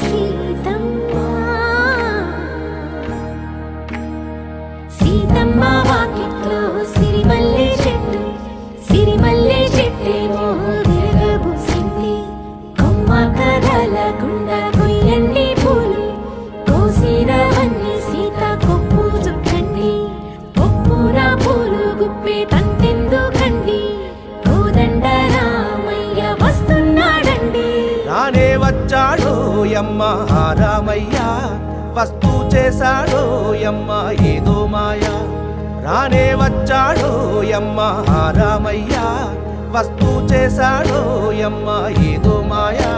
సీతమ్మ సీతమ్మ వాకిట్లో సిరిమల్లె చెట్టేమో తిరగబూసింది కొమ్మ కదలకుండా కొయ్యండి పూలు కోసిరవన్నీ సీత కొప్పు చుట్టండి కొప్పున పూలు గుప్పే తంతెందుకండి కోదండ రామయ్య వస్తున్నాడండి రానే వచ్చాడో యమ్మ రామయ్య వస్తూ చేశాడో యమ్మ ఏదో మాయా రానే వచ్చాడో యమ్మ రామయ్య వస్తూ చేశాడో యమ్మ ఏదో మాయా